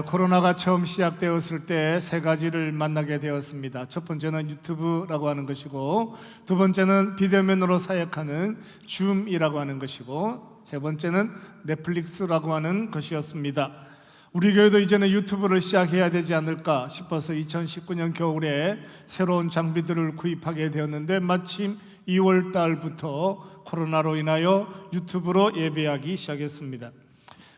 코로나가 처음 시작되었을 때 세 가지를 만나게 되었습니다. 첫 번째는 유튜브라고 하는 것이고, 두 번째는 비대면으로 사역하는 줌이라고 하는 것이고, 세 번째는 넷플릭스라고 하는 것이었습니다. 우리 교회도 이제는 유튜브를 시작해야 되지 않을까 싶어서 2019년 겨울에 새로운 장비들을 구입하게 되었는데, 마침 2월 달부터 코로나로 인하여 유튜브로 예배하기 시작했습니다.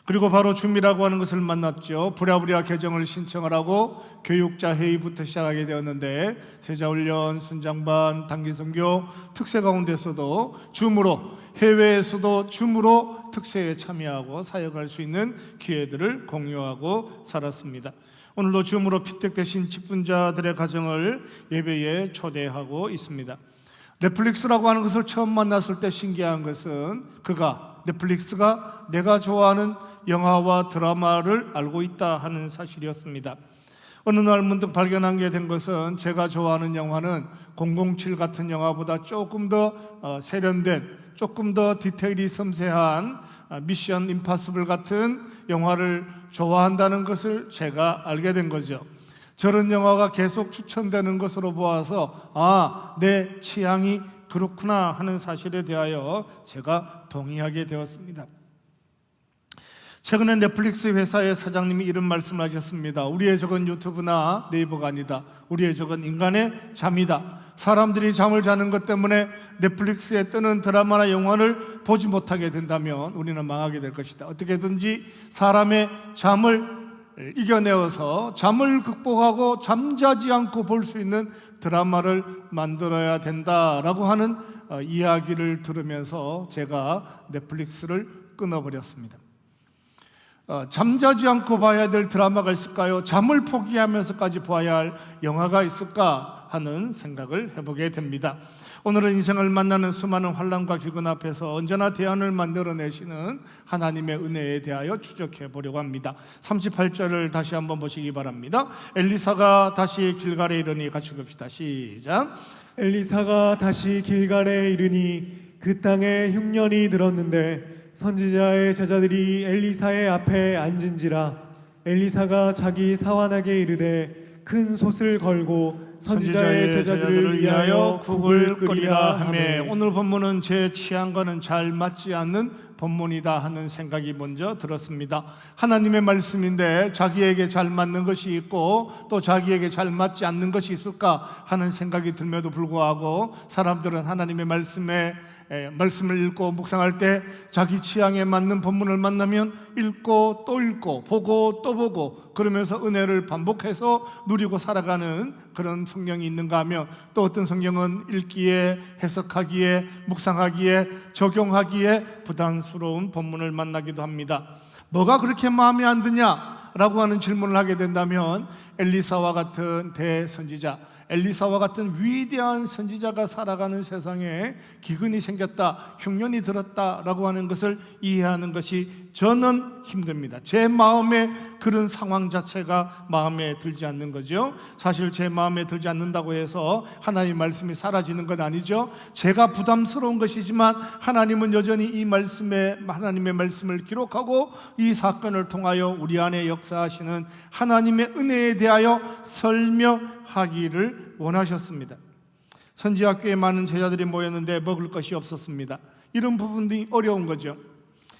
그리고 바로 줌이라고 하는 것을 만났죠. 부랴부랴 계정을 신청을 하고 교육자 회의부터 시작하게 되었는데, 제자훈련, 순장반, 단기선교, 특세 가운데서도 줌으로, 해외에서도 줌으로 특세에 참여하고 사역할 수 있는 기회들을 공유하고 살았습니다. 오늘도 줌으로 피택되신 직분자들의 가정을 예배에 초대하고 있습니다. 넷플릭스라고 하는 것을 처음 만났을 때 신기한 것은 넷플릭스가 내가 좋아하는 영화와 드라마를 알고 있다 하는 사실이었습니다. 어느 날 문득 발견한 게 된 것은, 제가 좋아하는 영화는 007 같은 영화보다 조금 더 세련된, 조금 더 디테일이 섬세한 미션 임파서블 같은 영화를 좋아한다는 것을 제가 알게 된 거죠. 저런 영화가 계속 추천되는 것으로 보아서 내 취향이 그렇구나 하는 사실에 대하여 제가 동의하게 되었습니다. 최근에 넷플릭스 회사의 사장님이 이런 말씀을 하셨습니다. 우리의 적은 유튜브나 네이버가 아니다. 우리의 적은 인간의 잠이다. 사람들이 잠을 자는 것 때문에 넷플릭스에 뜨는 드라마나 영화를 보지 못하게 된다면 우리는 망하게 될 것이다. 어떻게든지 사람의 잠을 이겨내어서 잠을 극복하고 잠자지 않고 볼 수 있는 드라마를 만들어야 된다라고 하는 이야기를 들으면서 제가 넷플릭스를 끊어버렸습니다. 잠자지 않고 봐야 될 드라마가 있을까요? 잠을 포기하면서까지 봐야 할 영화가 있을까 하는 생각을 해보게 됩니다. 오늘은 인생을 만나는 수많은 환난과 기근 앞에서 언제나 대안을 만들어내시는 하나님의 은혜에 대하여 추적해 보려고 합니다. 38절을 다시 한번 보시기 바랍니다. 엘리사가 다시 길갈에 이르니, 같이 읽읍시다. 시작. 엘리사가 다시 길갈에 이르니 그 땅에 흉년이 들었는데 선지자의 제자들이 엘리사의 앞에 앉은지라. 엘리사가 자기 사환에게 이르되 큰 솥을 걸고 선지자의 제자들을 위하여 국을 끓이라 하매. 오늘 본문은 제 취향과는 잘 맞지 않는 본문이다 하는 생각이 먼저 들었습니다. 하나님의 말씀인데 자기에게 잘 맞는 것이 있고 또 자기에게 잘 맞지 않는 것이 있을까 하는 생각이 들면도 불구하고, 사람들은 하나님의 말씀을 읽고 묵상할 때 자기 취향에 맞는 본문을 만나면 읽고 또 읽고 보고 또 보고 그러면서 은혜를 반복해서 누리고 살아가는 그런 성경이 있는가 하며, 또 어떤 성경은 읽기에, 해석하기에, 묵상하기에, 적용하기에 부담스러운 본문을 만나기도 합니다. 뭐가 그렇게 마음에 안 드냐라고 하는 질문을 하게 된다면, 엘리사와 같은 대선지자, 엘리사와 같은 위대한 선지자가 살아가는 세상에 기근이 생겼다, 흉년이 들었다라고 하는 것을 이해하는 것이 저는 힘듭니다. 제 마음에 그런 상황 자체가 마음에 들지 않는 거죠. 사실 제 마음에 들지 않는다고 해서 하나님의 말씀이 사라지는 건 아니죠. 제가 부담스러운 것이지만 하나님은 여전히 하나님의 말씀을 기록하고 이 사건을 통하여 우리 안에 역사하시는 하나님의 은혜에 대하여 설명하기를 원하셨습니다. 선지학교에 많은 제자들이 모였는데 먹을 것이 없었습니다. 이런 부분이 어려운 거죠.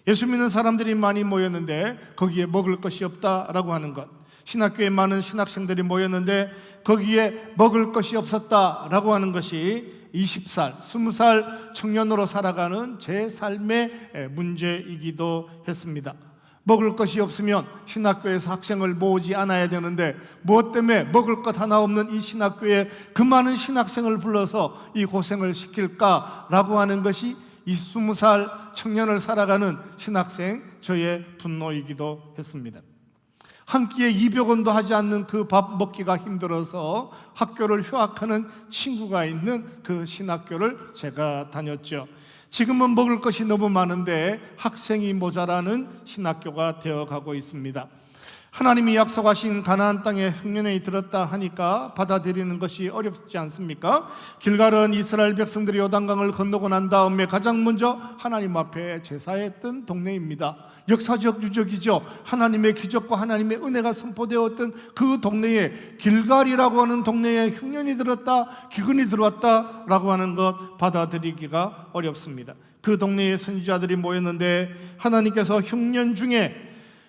예수 믿는 사람들이 많이 모였는데 거기에 먹을 것이 없다라고 하는 것, 신학교에 많은 신학생들이 모였는데 거기에 먹을 것이 없었다라고 하는 것이 20살, 20살 청년으로 살아가는 제 삶의 문제이기도 했습니다. 먹을 것이 없으면 신학교에서 학생을 모으지 않아야 되는데, 무엇 때문에 먹을 것 하나 없는 이 신학교에 그 많은 신학생을 불러서 이 고생을 시킬까라고 하는 것이 이 20살 청년을 살아가는 신학생 저의 분노이기도 했습니다. 한 끼에 200원도 하지 않는 그 밥 먹기가 힘들어서 학교를 휴학하는 친구가 있는 그 신학교를 제가 다녔죠. 지금은 먹을 것이 너무 많은데 학생이 모자라는 신학교가 되어가고 있습니다. 하나님이 약속하신 가나안 땅에 흉년이 들었다 하니까 받아들이는 것이 어렵지 않습니까? 길갈은 이스라엘 백성들이 요단강을 건너고 난 다음에 가장 먼저 하나님 앞에 제사했던 동네입니다. 역사적 유적이죠. 하나님의 기적과 하나님의 은혜가 선포되었던 그 동네에, 길갈이라고 하는 동네에 흉년이 들었다, 기근이 들어왔다라고 하는 것 받아들이기가 어렵습니다. 그 동네에 선지자들이 모였는데 하나님께서 흉년 중에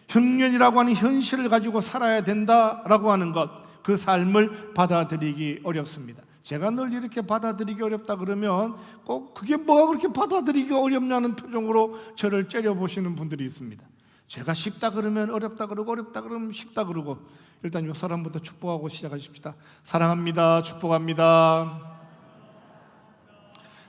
흉년이라고 하는 현실을 가지고 살아야 된다라고 하는 것, 그 삶을 받아들이기 어렵습니다. 제가 늘 이렇게 받아들이기 어렵다 그러면 꼭 그게 뭐가 그렇게 받아들이기 어렵냐는 표정으로 저를 째려보시는 분들이 있습니다. 제가 쉽다 그러면 어렵다 그러고 어렵다 그러면 쉽다 그러고. 일단 이 사람부터 축복하고 시작하십시다. 사랑합니다. 축복합니다.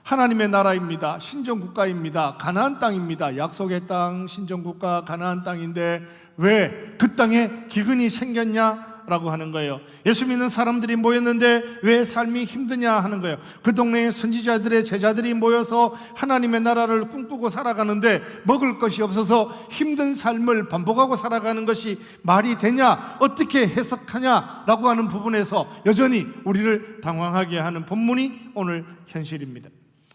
하나님의 나라입니다. 신정국가입니다. 가나안 땅입니다. 약속의 땅, 신정국가, 가나안 땅인데 왜 그 땅에 기근이 생겼냐라고 하는 거예요. 예수 믿는 사람들이 모였는데 왜 삶이 힘드냐 하는 거예요. 그 동네에 선지자들의 제자들이 모여서 하나님의 나라를 꿈꾸고 살아가는데 먹을 것이 없어서 힘든 삶을 반복하고 살아가는 것이 말이 되냐, 어떻게 해석하냐라고 하는 부분에서 여전히 우리를 당황하게 하는 본문이 오늘 현실입니다.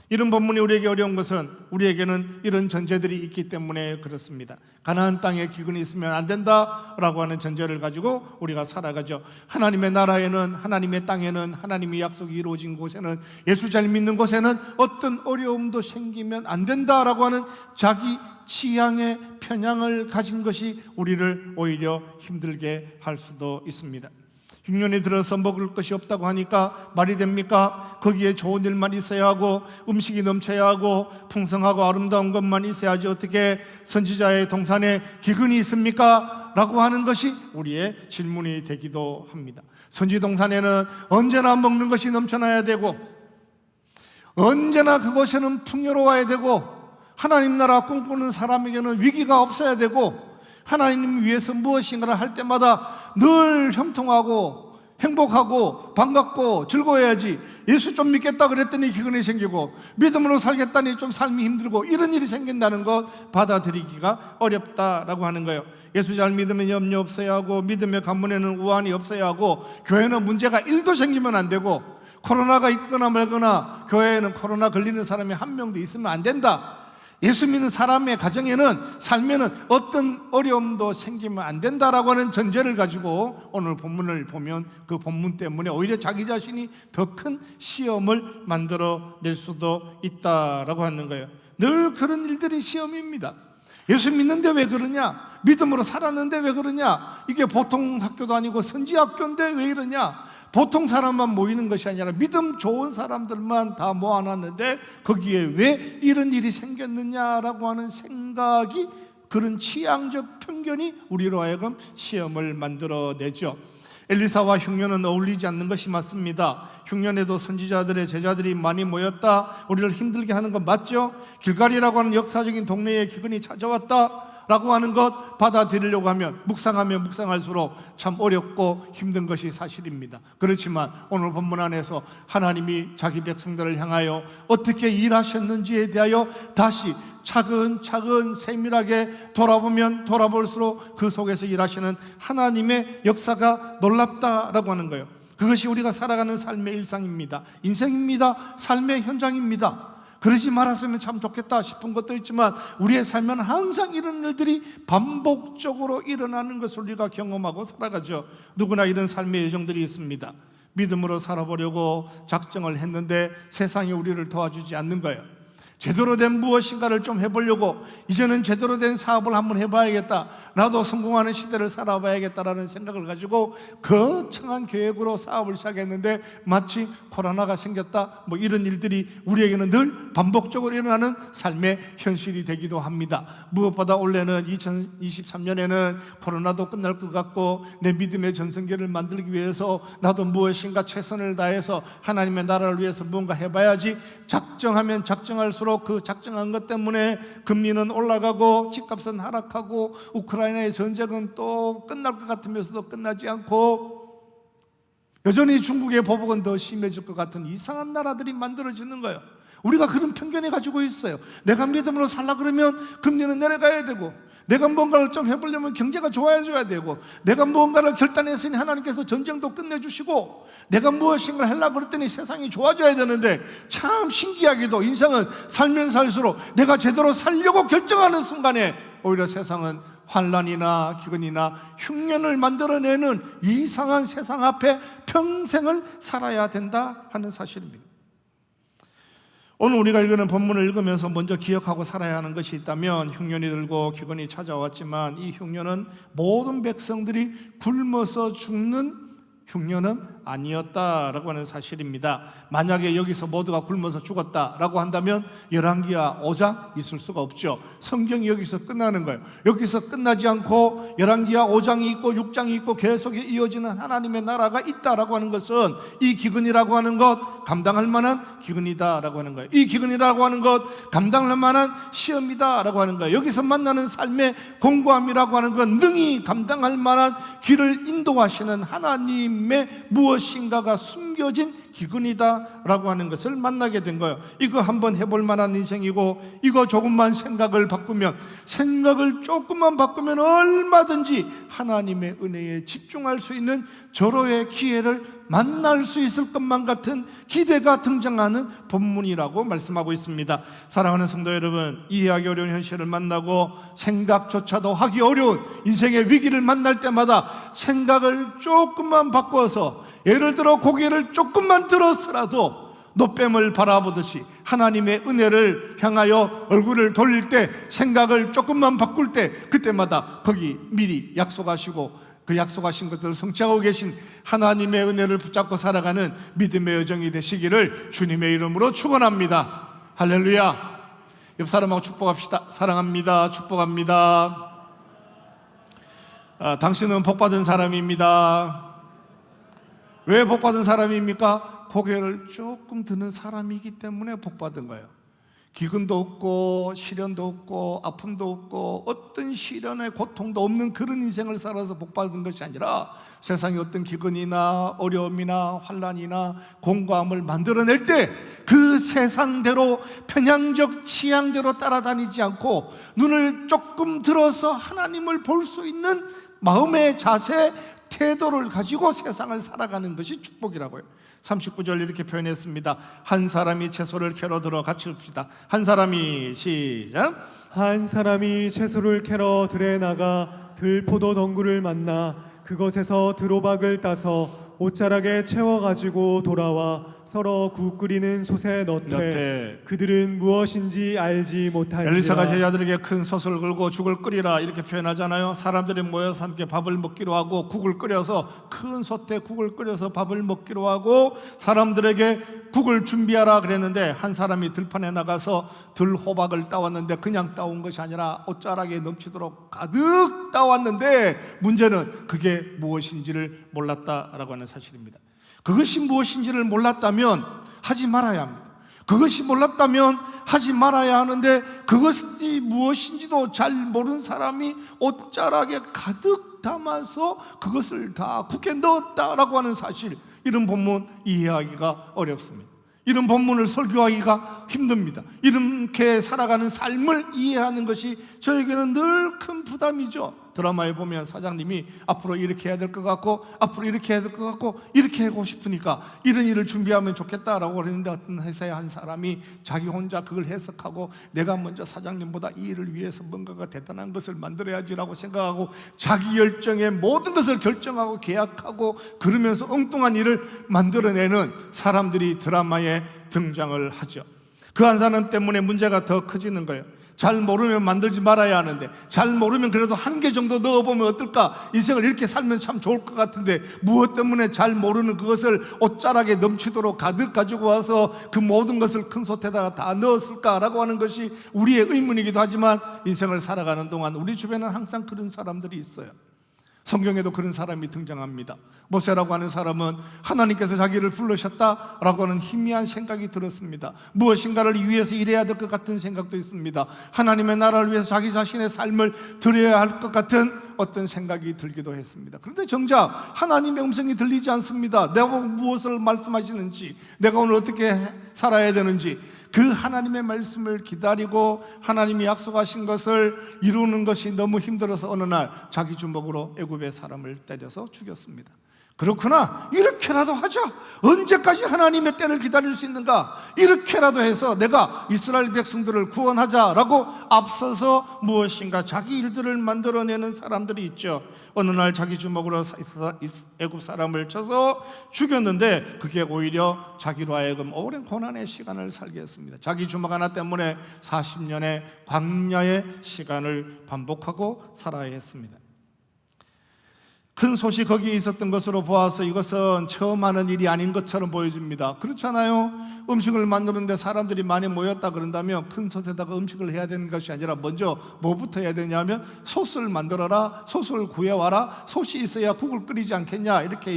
이런 본문이 우리에게 어려운 것은 우리에게는 이런 전제들이 있기 때문에 그렇습니다. 가나안 땅에 기근이 있으면 안 된다라고 하는 전제를 가지고 우리가 살아가죠. 하나님의 나라에는, 하나님의 땅에는, 하나님의 약속이 이루어진 곳에는, 예수 잘 믿는 곳에는 어떤 어려움도 생기면 안 된다라고 하는 자기 취향의 편향을 가진 것이 우리를 오히려 힘들게 할 수도 있습니다. 흉년이 들어서 먹을 것이 없다고 하니까 말이 됩니까? 거기에 좋은 일만 있어야 하고 음식이 넘쳐야 하고 풍성하고 아름다운 것만 있어야지 어떻게 선지자의 동산에 기근이 있습니까? 라고 하는 것이 우리의 질문이 되기도 합니다. 선지 동산에는 언제나 먹는 것이 넘쳐나야 되고 언제나 그곳에는 풍요로워야 되고 하나님 나라 꿈꾸는 사람에게는 위기가 없어야 되고 하나님 위해서 무엇인가를 할 때마다 늘 형통하고 행복하고 반갑고 즐거워야지. 예수 좀 믿겠다 그랬더니 기근이 생기고 믿음으로 살겠다니 좀 삶이 힘들고 이런 일이 생긴다는 것 받아들이기가 어렵다라고 하는 거예요. 예수 잘 믿으면 염려 없어야 하고 믿음의 가문에는 우환이 없어야 하고 교회는 문제가 1도 생기면 안 되고 코로나가 있거나 말거나 교회에는 코로나 걸리는 사람이 한 명도 있으면 안 된다. 예수 믿는 사람의 가정에는, 삶에는 어떤 어려움도 생기면 안 된다라고 하는 전제를 가지고 오늘 본문을 보면 그 본문 때문에 오히려 자기 자신이 더 큰 시험을 만들어낼 수도 있다라고 하는 거예요. 늘 그런 일들이 시험입니다. 예수 믿는데 왜 그러냐? 믿음으로 살았는데 왜 그러냐? 이게 보통 학교도 아니고 선지학교인데 왜 이러냐? 보통 사람만 모이는 것이 아니라 믿음 좋은 사람들만 다 모아놨는데 거기에 왜 이런 일이 생겼느냐라고 하는 생각이, 그런 취향적 편견이 우리로 하여금 시험을 만들어내죠. 엘리사와 흉년은 어울리지 않는 것이 맞습니다. 흉년에도 선지자들의 제자들이 많이 모였다, 우리를 힘들게 하는 건 맞죠? 길갈이라고 하는 역사적인 동네에 기근이 찾아왔다 라고 하는 것 받아들이려고 하면 묵상하면 묵상할수록 참 어렵고 힘든 것이 사실입니다. 그렇지만 오늘 본문 안에서 하나님이 자기 백성들을 향하여 어떻게 일하셨는지에 대하여 다시 차근차근 세밀하게 돌아보면 돌아볼수록 그 속에서 일하시는 하나님의 역사가 놀랍다라고 하는 거예요. 그것이 우리가 살아가는 삶의 일상입니다. 인생입니다. 삶의 현장입니다. 그러지 말았으면 참 좋겠다 싶은 것도 있지만 우리의 삶은 항상 이런 일들이 반복적으로 일어나는 것을 우리가 경험하고 살아가죠. 누구나 이런 삶의 여정들이 있습니다. 믿음으로 살아보려고 작정을 했는데 세상이 우리를 도와주지 않는 거예요. 제대로 된 무엇인가를 좀 해보려고 이제는 제대로 된 사업을 한번 해봐야겠다, 나도 성공하는 시대를 살아봐야겠다라는 생각을 가지고 거창한 계획으로 사업을 시작했는데 마치 코로나가 생겼다, 뭐 이런 일들이 우리에게는 늘 반복적으로 일어나는 삶의 현실이 되기도 합니다. 무엇보다 올해는 2023년에는 코로나도 끝날 것 같고 내 믿음의 전성기를 만들기 위해서 나도 무엇인가 최선을 다해서 하나님의 나라를 위해서 뭔가 해봐야지 작정하면 작정할수록 그 작정한 것 때문에 금리는 올라가고 집값은 하락하고 우크라이나의 전쟁은 또 끝날 것 같으면서도 끝나지 않고 여전히 중국의 보복은 더 심해질 것 같은 이상한 나라들이 만들어지는 거예요. 우리가 그런 편견을 가지고 있어요. 내가 믿음으로 살라 그러면 금리는 내려가야 되고 내가 뭔가를 좀 해보려면 경제가 좋아져야 되고, 내가 무언가를 결단했으니 하나님께서 전쟁도 끝내주시고, 내가 무엇인가 하려고 그랬더니 세상이 좋아져야 되는데, 참 신기하게도 인생은 살면 살수록 내가 제대로 살려고 결정하는 순간에 오히려 세상은 환난이나 기근이나 흉년을 만들어내는 이상한 세상 앞에 평생을 살아야 된다 하는 사실입니다. 오늘 우리가 읽는 본문을 읽으면서 먼저 기억하고 살아야 하는 것이 있다면, 흉년이 들고 기근이 찾아왔지만 이 흉년은 모든 백성들이 굶어서 죽는 흉년은 아니었다라고 하는 사실입니다. 만약에 여기서 모두가 굶어서 죽었다라고 한다면 열왕기하 5장 있을 수가 없죠. 성경이 여기서 끝나는 거예요. 여기서 끝나지 않고 열왕기하 5장이 있고 6장이 있고 계속 이어지는 하나님의 나라가 있다라고 하는 것은 이 기근이라고 하는 것 감당할 만한 기근이다라고 하는 거예요. 이 기근이라고 하는 것 감당할 만한 시험이다라고 하는 거예요. 여기서 만나는 삶의 공고함이라고 하는 건 능히 감당할 만한 길을 인도하시는 하나님의 무엇인가가 숨겨진 기근이다라고 하는 것을 만나게 된 거예요. 이거 한번 해볼 만한 인생이고, 이거 조금만 생각을 바꾸면, 생각을 조금만 바꾸면 얼마든지 하나님의 은혜에 집중할 수 있는 절호의 기회를 만날 수 있을 것만 같은 기대가 등장하는 본문이라고 말씀하고 있습니다. 사랑하는 성도 여러분, 이해하기 어려운 현실을 만나고 생각조차도 하기 어려운 인생의 위기를 만날 때마다 생각을 조금만 바꿔서, 예를 들어 고개를 조금만 들었으라도 노뱀을 바라보듯이 하나님의 은혜를 향하여 얼굴을 돌릴 때, 생각을 조금만 바꿀 때, 그때마다 거기 미리 약속하시고 그 약속하신 것들을 성취하고 계신 하나님의 은혜를 붙잡고 살아가는 믿음의 여정이 되시기를 주님의 이름으로 축원합니다. 할렐루야. 옆 사람하고 축복합시다. 사랑합니다. 축복합니다. 당신은 복받은 사람입니다. 왜 복받은 사람입니까? 고개를 조금 드는 사람이기 때문에 복받은 거예요. 기근도 없고 시련도 없고 아픔도 없고 어떤 시련의 고통도 없는 그런 인생을 살아서 복받은 것이 아니라, 세상의 어떤 기근이나 어려움이나 환난이나 공고함을 만들어낼 때 그 세상대로 편향적 취향대로 따라다니지 않고 눈을 조금 들어서 하나님을 볼 수 있는 마음의 자세, 태도를 가지고 세상을 살아가는 것이 축복이라고요. 39절 이렇게 표현했습니다. 한 사람이 채소를 캐러 들어, 같이 읍시다. 한 사람이, 시작. 한 사람이 채소를 캐러 들에 나가 들포도 덩굴을 만나 그것에서 들호박을 따서 옷자락에 채워가지고 돌아와 썰어 국 끓이는 솥에 넣되 그들은 무엇인지 알지 못한지라. 엘리사가 제자들에게 큰 솥을 걸고 죽을 끓이라 이렇게 표현하잖아요. 사람들이 모여서 함께 밥을 먹기로 하고, 국을 끓여서 큰 솥에 국을 끓여서 밥을 먹기로 하고 사람들에게 국을 준비하라 그랬는데, 한 사람이 들판에 나가서 들호박을 따왔는데 그냥 따온 것이 아니라 옷자락에 넘치도록 가득 따왔는데, 문제는 그게 무엇인지를 몰랐다라고 하는 사실입니다. 그것이 무엇인지를 몰랐다면 하지 말아야 합니다. 그것이 몰랐다면 하지 말아야 하는데, 그것이 무엇인지도 잘 모르는 사람이 옷자락에 가득 담아서 그것을 다 국에 넣었다라고 하는 사실, 이런 본문 이해하기가 어렵습니다. 이런 본문을 설교하기가 힘듭니다. 이렇게 살아가는 삶을 이해하는 것이 저에게는 늘 큰 부담이죠. 드라마에 보면 사장님이 앞으로 이렇게 해야 될 것 같고, 앞으로 이렇게 해야 될 것 같고, 이렇게 하고 싶으니까 이런 일을 준비하면 좋겠다라고 그랬는데, 어떤 회사의 한 사람이 자기 혼자 그걸 해석하고, 내가 먼저 사장님보다 이 일을 위해서 뭔가가 대단한 것을 만들어야지라고 생각하고 자기 열정에 모든 것을 결정하고 계약하고 그러면서 엉뚱한 일을 만들어내는 사람들이 드라마에 등장을 하죠. 그 한 사람 때문에 문제가 더 커지는 거예요. 잘 모르면 만들지 말아야 하는데, 잘 모르면 그래도 한 개 정도 넣어보면 어떨까? 인생을 이렇게 살면 참 좋을 것 같은데, 무엇 때문에 잘 모르는 그것을 옷자락에 넘치도록 가득 가지고 와서 그 모든 것을 큰 솥에다가 다 넣었을까라고 하는 것이 우리의 의문이기도 하지만, 인생을 살아가는 동안 우리 주변에는 항상 그런 사람들이 있어요. 성경에도 그런 사람이 등장합니다. 모세라고 하는 사람은 하나님께서 자기를 부르셨다라고 하는 희미한 생각이 들었습니다. 무엇인가를 위해서 일해야 될 것 같은 생각도 있습니다. 하나님의 나라를 위해서 자기 자신의 삶을 드려야 할 것 같은 어떤 생각이 들기도 했습니다. 그런데 정작 하나님의 음성이 들리지 않습니다. 내가 무엇을 말씀하시는지, 내가 오늘 어떻게 살아야 되는지, 그 하나님의 말씀을 기다리고 하나님이 약속하신 것을 이루는 것이 너무 힘들어서 어느 날 자기 주먹으로 애굽의 사람을 때려서 죽였습니다. 그렇구나, 이렇게라도 하자. 언제까지 하나님의 때를 기다릴 수 있는가? 이렇게라도 해서 내가 이스라엘 백성들을 구원하자라고 앞서서 무엇인가 자기 일들을 만들어내는 사람들이 있죠. 어느 날 자기 주먹으로 애굽 사람을 쳐서 죽였는데 그게 오히려 자기로 하여금 오랜 고난의 시간을 살게 했습니다. 자기 주먹 하나 때문에 40년의 광야의 시간을 반복하고 살아야 했습니다. 큰 솥이 거기에 있었던 것으로 보아서 이것은 처음 하는 일이 아닌 것처럼 보여집니다. 그렇잖아요. 음식을 만드는데 사람들이 많이 모였다 그런다면 큰 솥에다가 음식을 해야 되는 것이 아니라 먼저 뭐부터 해야 되냐면 솥을 만들어라, 솥을 구해와라, 솥이 있어야 국을 끓이지 않겠냐, 이렇게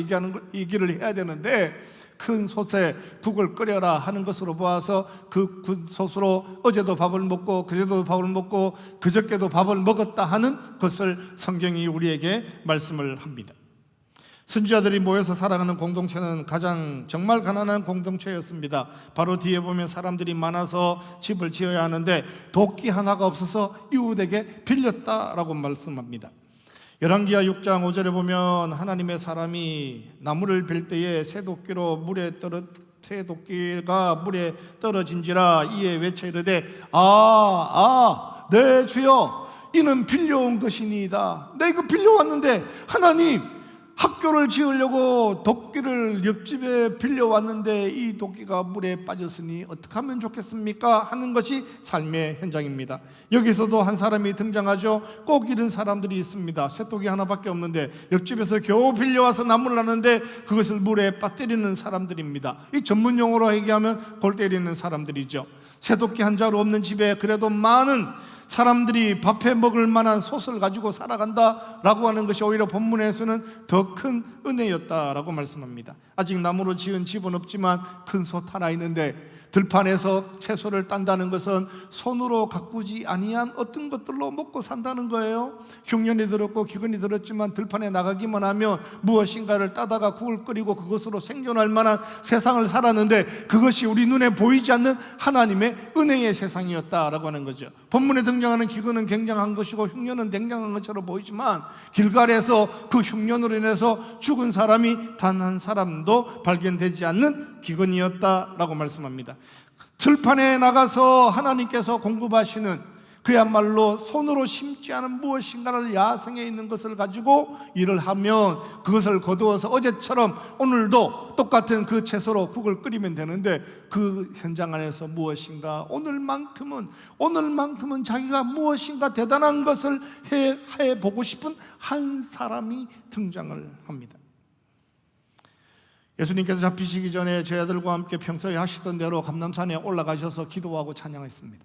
얘기를 해야 되는데 큰 솥에 국을 끓여라 하는 것으로 보아서 그 솥으로 어제도 밥을 먹고 그제도 밥을 먹고 그저께도 밥을 먹었다 하는 것을 성경이 우리에게 말씀을 합니다. 선지자들이 모여서 살아가는 공동체는 가장 정말 가난한 공동체였습니다. 바로 뒤에 보면 사람들이 많아서 집을 지어야 하는데 도끼 하나가 없어서 이웃에게 빌렸다라고 말씀합니다. 열왕기하 6장 5절에 보면 하나님의 사람이 나무를 빌 때에 새 도끼가 물에 떨어진지라 이에 외쳐 이르되 네 주여, 이는 빌려온 것이니이다. 내가 이거 빌려왔는데 하나님, 학교를 지으려고 도끼를 옆집에 빌려왔는데 이 도끼가 물에 빠졌으니 어떻게 하면 좋겠습니까? 하는 것이 삶의 현장입니다. 여기서도 한 사람이 등장하죠. 꼭 이런 사람들이 있습니다. 쇠도끼 하나밖에 없는데 옆집에서 겨우 빌려와서 나무를 하는데 그것을 물에 빠뜨리는 사람들입니다. 이 전문 용어로 얘기하면 골 때리는 사람들이죠. 쇠도끼 한 자루 없는 집에 그래도 많은 사람들이 밥해 먹을 만한 솥을 가지고 살아간다라고 하는 것이 오히려 본문에서는 더 큰 은혜였다라고 말씀합니다. 아직 나무로 지은 집은 없지만 큰 솥 하나 있는데 들판에서 채소를 딴다는 것은 손으로 가꾸지 아니한 어떤 것들로 먹고 산다는 거예요. 흉년이 들었고 기근이 들었지만 들판에 나가기만 하면 무엇인가를 따다가 국을 끓이고 그것으로 생존할 만한 세상을 살았는데 그것이 우리 눈에 보이지 않는 하나님의 은혜의 세상이었다라고 하는 거죠. 본문에 등장하는 기근은 굉장한 것이고 흉년은 굉장한 것처럼 보이지만 길갈에서 그 흉년으로 인해서 죽은 사람이 단 한 사람도 발견되지 않는 기근이었다라고 말씀합니다. 들판에 나가서 하나님께서 공급하시는 그야말로 손으로 심지 않은 무엇인가를 야생에 있는 것을 가지고 일을 하면 그것을 거두어서 어제처럼 오늘도 똑같은 그 채소로 국을 끓이면 되는데 그 현장 안에서 무엇인가 오늘만큼은 자기가 무엇인가 대단한 것을 해보고 싶은 한 사람이 등장을 합니다. 예수님께서 잡히시기 전에 제 아들과 함께 평소에 하시던 대로 감람산에 올라가셔서 기도하고 찬양했습니다.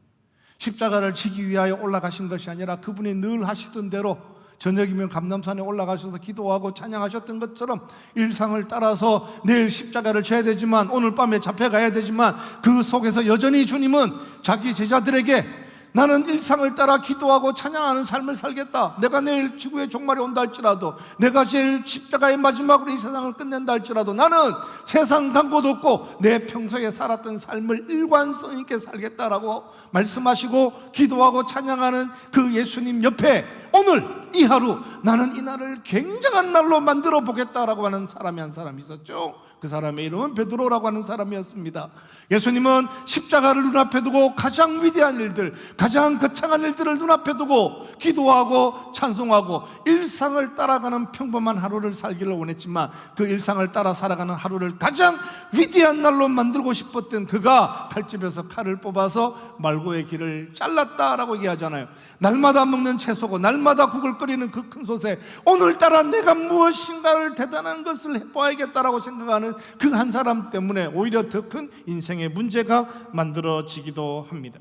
십자가를 지기 위하여 올라가신 것이 아니라 그분이 늘 하시던 대로 저녁이면 감람산에 올라가셔서 기도하고 찬양하셨던 것처럼 일상을 따라서 내일 십자가를 져야 되지만 오늘 밤에 잡혀가야 되지만 그 속에서 여전히 주님은 자기 제자들에게 나는 일상을 따라 기도하고 찬양하는 삶을 살겠다. 내가 내일 지구의 종말이 온다 할지라도 내가 제일 십자가의 마지막으로 이 세상을 끝낸다 할지라도 나는 세상 간 곳 없고 내 평소에 살았던 삶을 일관성 있게 살겠다라고 말씀하시고 기도하고 찬양하는 그 예수님 옆에 오늘 이 하루 나는 이 날을 굉장한 날로 만들어 보겠다라고 하는 사람이 한 사람 있었죠. 그 사람의 이름은 베드로라고 하는 사람이었습니다. 예수님은 십자가를 눈앞에 두고 가장 위대한 일들, 가장 거창한 일들을 눈앞에 두고 기도하고 찬송하고 일상을 따라가는 평범한 하루를 살기를 원했지만 그 일상을 따라 살아가는 하루를 가장 위대한 날로 만들고 싶었던 그가 칼집에서 칼을 뽑아서 말고의 길을 잘랐다라고 얘기하잖아요. 날마다 먹는 채소고 날마다 국을 끓이는 그 큰 솥에 오늘따라 내가 무엇인가를 대단한 것을 해봐야겠다라고 생각하는 그 한 사람 때문에 오히려 더 큰 인생의 문제가 만들어지기도 합니다.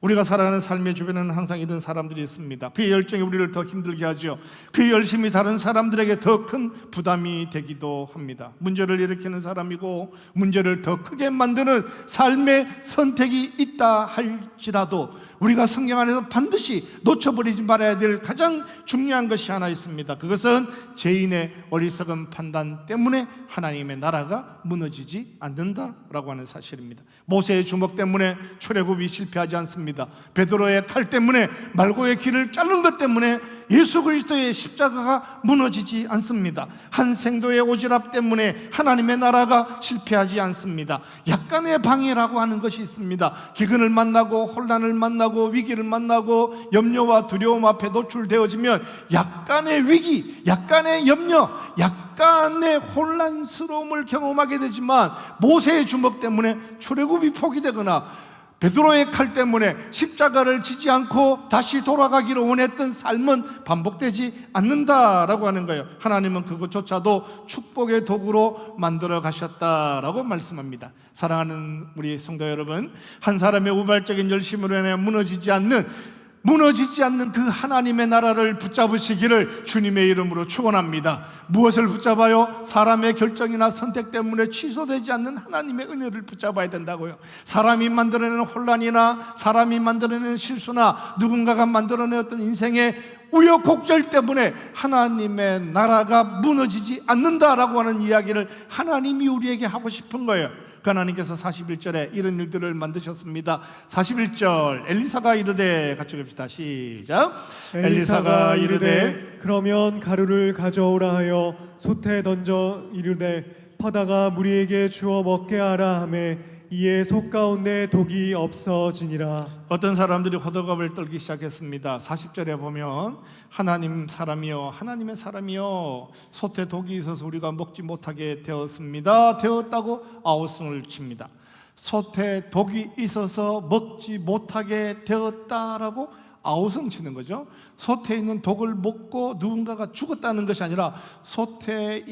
우리가 살아가는 삶의 주변에는 항상 이런 사람들이 있습니다. 그의 열정이 우리를 더 힘들게 하죠. 그의 열심이 다른 사람들에게 더 큰 부담이 되기도 합니다. 문제를 일으키는 사람이고 문제를 더 크게 만드는 삶의 선택이 있다 할지라도 우리가 성경 안에서 반드시 놓쳐버리지 말아야 될 가장 중요한 것이 하나 있습니다. 그것은 죄인의 어리석은 판단 때문에 하나님의 나라가 무너지지 않는다라고 하는 사실입니다. 모세의 주먹 때문에 출애굽이 실패하지 않습니다. 베드로의 칼 때문에 말고의 길을 자른 것 때문에 예수 그리스도의 십자가가 무너지지 않습니다. 한 생도의 오지랖 때문에 하나님의 나라가 실패하지 않습니다. 약간의 방해라고 하는 것이 있습니다. 기근을 만나고 혼란을 만나고 위기를 만나고 염려와 두려움 앞에 노출되어지면 약간의 위기, 약간의 염려, 약간의 혼란스러움을 경험하게 되지만 모세의 주먹 때문에 출애굽이 포기되거나 베드로의 칼 때문에 십자가를 지지 않고 다시 돌아가기를 원했던 삶은 반복되지 않는다라고 하는 거예요. 하나님은 그것조차도 축복의 도구로 만들어 가셨다라고 말씀합니다. 사랑하는 우리 성도 여러분, 한 사람의 우발적인 열심으로 인해 무너지지 않는 그 하나님의 나라를 붙잡으시기를 주님의 이름으로 축원합니다. 무엇을 붙잡아요? 사람의 결정이나 선택 때문에 취소되지 않는 하나님의 은혜를 붙잡아야 된다고요. 사람이 만들어내는 혼란이나 사람이 만들어내는 실수나 누군가가 만들어내었던 인생의 우여곡절 때문에 하나님의 나라가 무너지지 않는다라고 하는 이야기를 하나님이 우리에게 하고 싶은 거예요. 그 하나님께서 41절에 이런 일들을 만드셨습니다. 41절 엘리사가 이르되 같이 읽읍시다. 시작. 엘리사가 이르되 그러면 가루를 가져오라 하여 솥에 던져 이르되 퍼다가 무리에게 주어 먹게 하라 하매 이에 속 가운데 독이 없어지니라. 어떤 사람들이 호들갑을 떨기 시작했습니다. 40절에 보면 하나님 사람이여 하나님의 사람이여 솥에 독이 있어서 우리가 먹지 못하게 되었습니다. 되었다고 아우성을 칩니다. 솥에 독이 있어서 먹지 못하게 되었다라고 아우성 치는 거죠. 솥에 있는 독을 먹고 누군가가 죽었다는 것이 아니라 솥에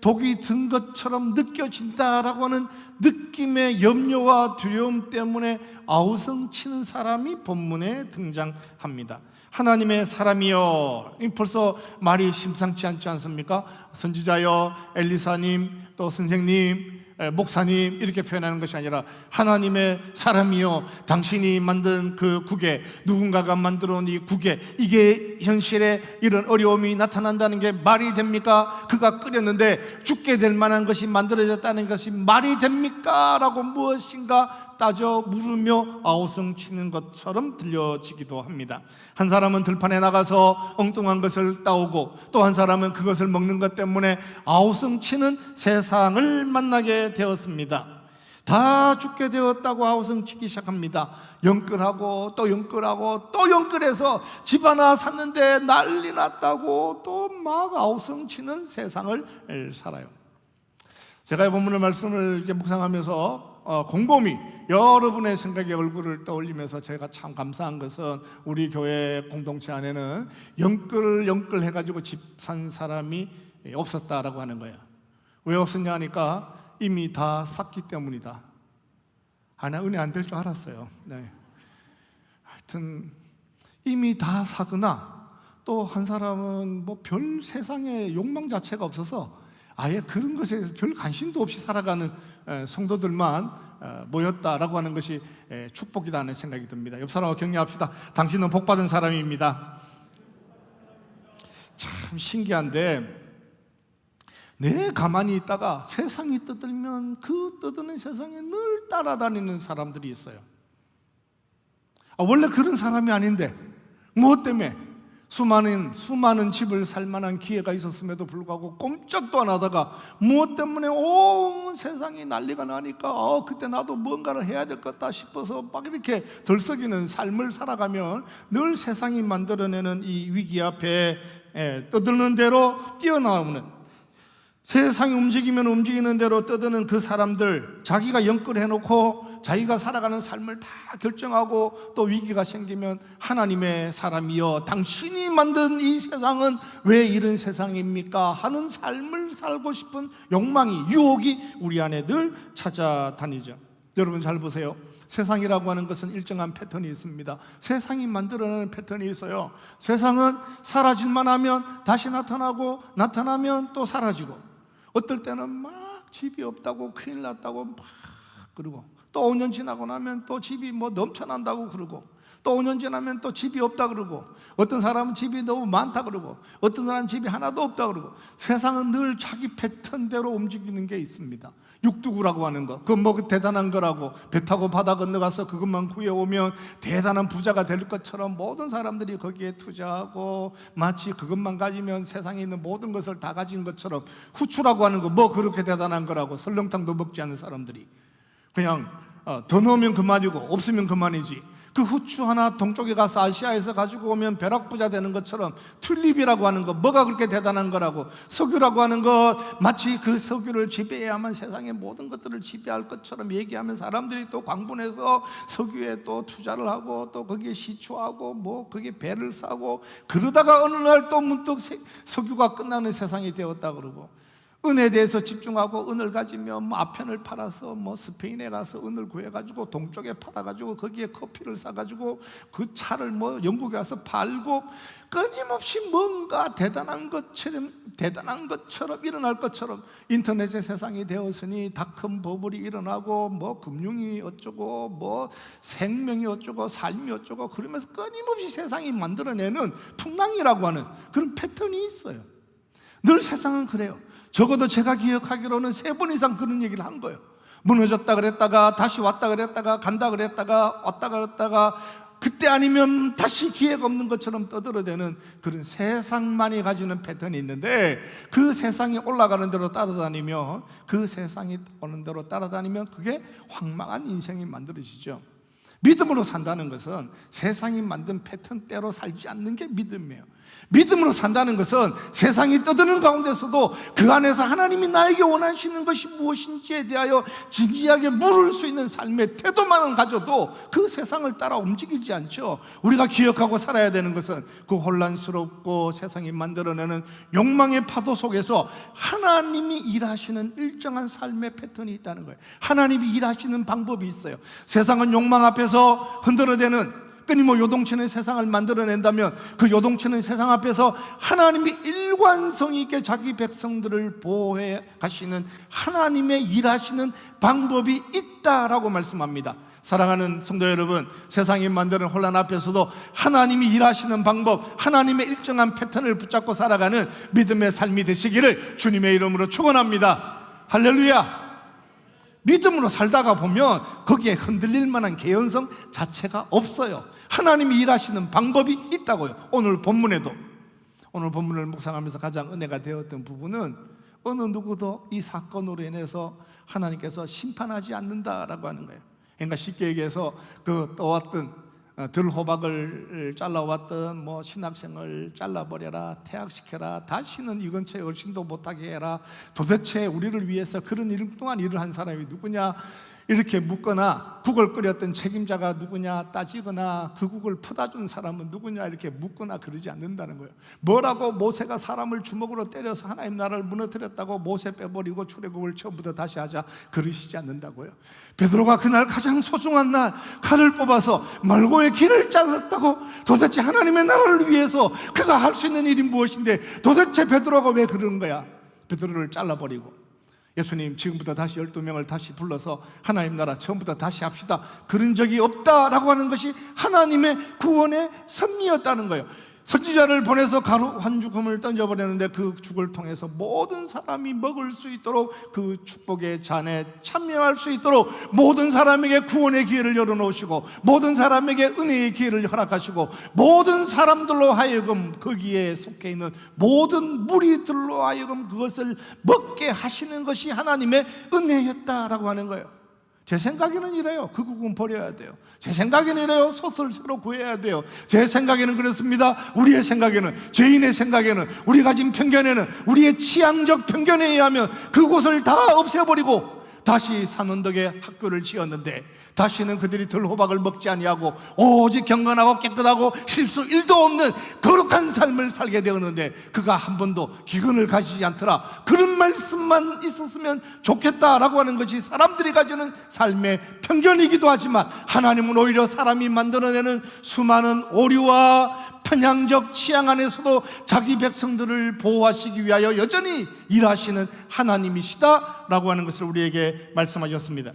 독이 든 것처럼 느껴진다라고 하는 느낌의 염려와 두려움 때문에 아우성치는 사람이 본문에 등장합니다. 하나님의 사람이여, 벌써 말이 심상치 않지 않습니까? 선지자여, 엘리사님, 또 선생님, 목사님 이렇게 표현하는 것이 아니라 하나님의 사람이여, 당신이 만든 그 국에, 누군가가 만들어 놓은 이 국에 이게 현실에 이런 어려움이 나타난다는 게 말이 됩니까? 그가 끓였는데 죽게 될 만한 것이 만들어졌다는 것이 말이 됩니까? 라고 무엇인가 따져 물으며 아우성치는 것처럼 들려지기도 합니다. 한 사람은 들판에 나가서 엉뚱한 것을 따오고 또 한 사람은 그것을 먹는 것 때문에 아우성치는 세상을 만나게 되었습니다. 다 죽게 되었다고 아우성치기 시작합니다. 영끌하고 또 영끌하고 또 영끌해서 집 하나 샀는데 난리 났다고 또 막 아우성치는 세상을 살아요. 제가 이 본문의 말씀을 이렇게 묵상하면서 곰곰이 여러분의 생각의 얼굴을 떠올리면서 제가 참 감사한 것은 우리 교회 공동체 안에는 영끌 해가지고 집 산 사람이 없었다라고 하는 거예요. 왜 없었냐 하니까 이미 다 샀기 때문이다. 나 은혜 안 될 줄 알았어요. 네. 하여튼 이미 다 사거나 또 한 사람은 뭐 별 세상에 욕망 자체가 없어서 아예 그런 것에 대해서 별 관심도 없이 살아가는 성도들만 모였다라고 하는 것이 축복이다 하는 생각이 듭니다. 옆 사람과 격려합시다. 당신은 복받은 사람입니다. 참 신기한데 내 가만히 있다가 세상이 떠들면 그 떠드는 세상에 늘 따라다니는 사람들이 있어요. 원래 그런 사람이 아닌데 무엇 때문에 수많은 집을 살 만한 기회가 있었음에도 불구하고 꼼짝도 안 하다가 무엇 때문에 온 세상이 난리가 나니까 그때 나도 뭔가를 해야 될 것 같다 싶어서 막 이렇게 들썩이는 삶을 살아가면 늘 세상이 만들어내는 이 위기 앞에 떠드는 대로 뛰어나오는, 세상이 움직이면 움직이는 대로 떠드는 그 사람들, 자기가 영끌해놓고 자기가 살아가는 삶을 다 결정하고 또 위기가 생기면 하나님의 사람이여 당신이 만든 이 세상은 왜 이런 세상입니까? 하는 삶을 살고 싶은 욕망이, 유혹이 우리 안에 늘 찾아다니죠. 여러분 잘 보세요. 세상이라고 하는 것은 일정한 패턴이 있습니다. 세상이 만들어내는 패턴이 있어요. 세상은 사라질만 하면 다시 나타나고, 나타나면 또 사라지고, 어떨 때는 막 집이 없다고, 큰일 났다고 막 그러고, 또 5년 지나고 나면 또 집이 뭐 넘쳐난다고 그러고, 또 5년 지나면 또 집이 없다 그러고, 어떤 사람은 집이 너무 많다 그러고, 어떤 사람은 집이 하나도 없다 그러고, 세상은 늘 자기 패턴대로 움직이는 게 있습니다. 육두구라고 하는 거, 그건 뭐 대단한 거라고, 배 타고 바다 건너가서 그것만 구해오면 대단한 부자가 될 것처럼 모든 사람들이 거기에 투자하고, 마치 그것만 가지면 세상에 있는 모든 것을 다 가진 것처럼, 후추라고 하는 거 뭐 그렇게 대단한 거라고, 설렁탕도 먹지 않는 사람들이 그냥 더 넣으면 그만이고 없으면 그만이지, 그 후추 하나 동쪽에 가서 아시아에서 가지고 오면 벼락부자 되는 것처럼, 튤립이라고 하는 거 뭐가 그렇게 대단한 거라고, 석유라고 하는 것 마치 그 석유를 지배해야만 세상의 모든 것들을 지배할 것처럼 얘기하면 사람들이 또 광분해서 석유에 또 투자를 하고, 또 거기에 시초하고 뭐 거기에 배를 사고, 그러다가 어느 날 또 문득 석유가 끝나는 세상이 되었다 그러고, 은에 대해서 집중하고 은을 가지면 뭐 아편을 팔아서 뭐 스페인에 가서 은을 구해가지고 동쪽에 팔아가지고 거기에 커피를 사가지고 그 차를 뭐 영국에 가서 팔고, 끊임없이 뭔가 대단한 것처럼 일어날 것처럼 인터넷의 세상이 되었으니 닷컴 버블이 일어나고, 뭐 금융이 어쩌고, 뭐 생명이 어쩌고, 삶이 어쩌고, 그러면서 끊임없이 세상이 만들어내는 풍랑이라고 하는 그런 패턴이 있어요. 늘 세상은 그래요. 적어도 제가 기억하기로는 3번 이상 그런 얘기를 한 거예요. 무너졌다 그랬다가 다시 왔다 그랬다가 간다 그랬다가 왔다 그랬다가, 그때 아니면 다시 기회가 없는 것처럼 떠들어대는 그런 세상만이 가지는 패턴이 있는데, 그 세상이 올라가는 대로 따라다니며, 그 세상이 오는 대로 따라다니면 그게 황망한 인생이 만들어지죠. 믿음으로 산다는 것은 세상이 만든 패턴대로 살지 않는 게 믿음이에요. 믿음으로 산다는 것은 세상이 떠드는 가운데서도 그 안에서 하나님이 나에게 원하시는 것이 무엇인지에 대하여 진지하게 물을 수 있는 삶의 태도만을 가져도 그 세상을 따라 움직이지 않죠. 우리가 기억하고 살아야 되는 것은 그 혼란스럽고 세상이 만들어내는 욕망의 파도 속에서 하나님이 일하시는 일정한 삶의 패턴이 있다는 거예요. 하나님이 일하시는 방법이 있어요. 세상은 욕망 앞에서 흔들어대는, 끊임없이 요동치는 세상을 만들어낸다면, 그 요동치는 세상 앞에서 하나님이 일관성 있게 자기 백성들을 보호해 가시는 하나님의 일하시는 방법이 있다라고 말씀합니다. 사랑하는 성도 여러분, 세상이 만드는 혼란 앞에서도 하나님이 일하시는 방법, 하나님의 일정한 패턴을 붙잡고 살아가는 믿음의 삶이 되시기를 주님의 이름으로 축원합니다. 할렐루야. 믿음으로 살다가 보면 거기에 흔들릴 만한 개연성 자체가 없어요. 하나님이 일하시는 방법이 있다고요. 오늘 본문에도, 오늘 본문을 묵상하면서 가장 은혜가 되었던 부분은, 어느 누구도 이 사건으로 인해서 하나님께서 심판하지 않는다라고 하는 거예요. 그러니까 쉽게 얘기해서 그 떠왔던 들호박을 잘라왔던 뭐 신학생을 잘라버려라, 퇴학시켜라, 다시는 이 근처에 얼씬도 못하게 해라, 도대체 우리를 위해서 그런 일 동안 일을 한 사람이 누구냐, 이렇게 묻거나, 국을 끓였던 책임자가 누구냐 따지거나, 그 국을 퍼다 준 사람은 누구냐 이렇게 묻거나 그러지 않는다는 거예요. 뭐라고 모세가 사람을 주먹으로 때려서 하나님 나라를 무너뜨렸다고 모세 빼버리고 출애굽을 처음부터 다시 하자 그러시지 않는다고요. 베드로가 그날 가장 소중한 날 칼을 뽑아서 말고의 길을 잘랐다고, 도대체 하나님의 나라를 위해서 그가 할 수 있는 일이 무엇인데 도대체 베드로가 왜 그러는 거야? 베드로를 잘라버리고 예수님 지금부터 다시 12명을 다시 불러서 하나님 나라 처음부터 다시 합시다, 그런 적이 없다라고 하는 것이 하나님의 구원의 섭리였다는 거예요. 선지자를 보내서 가루 한 죽음을 던져버렸는데 그 죽을 통해서 모든 사람이 먹을 수 있도록, 그 축복의 잔에 참여할 수 있도록 모든 사람에게 구원의 기회를 열어놓으시고, 모든 사람에게 은혜의 기회를 허락하시고, 모든 사람들로 하여금 거기에 속해 있는 모든 무리들로 하여금 그것을 먹게 하시는 것이 하나님의 은혜였다라고 하는 거예요. 제 생각에는 이래요. 그 국은 버려야 돼요. 제 생각에는 이래요. 솥을 새로 구해야 돼요. 제 생각에는 그렇습니다. 우리의 생각에는, 죄인의 생각에는, 우리가 가진 편견에는, 우리의 취향적 편견에 의하면 그곳을 다 없애버리고 다시 산원덕에 학교를 지었는데 다시는 그들이 들호박을 먹지 아니하고 오직 경건하고 깨끗하고 실수 1도 없는 거룩한 삶을 살게 되었는데 그가 한 번도 기근을 가지지 않더라. 그런 말씀만 있었으면 좋겠다라고 하는 것이 사람들이 가지는 삶의 편견이기도 하지만 하나님은 오히려 사람이 만들어내는 수많은 오류와 편향적 취향 안에서도 자기 백성들을 보호하시기 위하여 여전히 일하시는 하나님이시다라고 하는 것을 우리에게 말씀하셨습니다.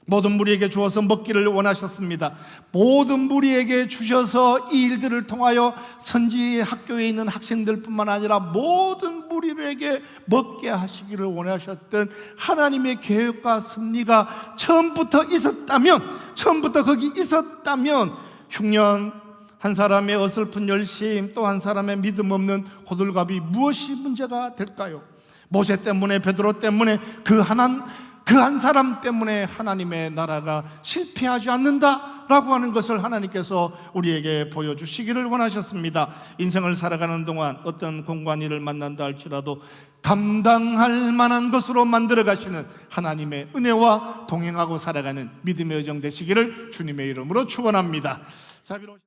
모든 무리에게 주어서 먹기를 원하셨습니다. 모든 무리에게 주셔서 이 일들을 통하여 선지 학교에 있는 학생들뿐만 아니라 모든 무리에게 먹게 하시기를 원하셨던 하나님의 계획과 섭리가 처음부터 거기 있었다면 흉년, 한 사람의 어설픈 열심, 또 한 사람의 믿음 없는 호들갑이 무엇이 문제가 될까요? 모세 때문에, 베드로 때문에, 그 한 사람 때문에 하나님의 나라가 실패하지 않는다라고 하는 것을 하나님께서 우리에게 보여주시기를 원하셨습니다. 인생을 살아가는 동안 어떤 공고한 일을 만난다 할지라도 감당할 만한 것으로 만들어 가시는 하나님의 은혜와 동행하고 살아가는 믿음의 여정 되시기를 주님의 이름으로 축원합니다.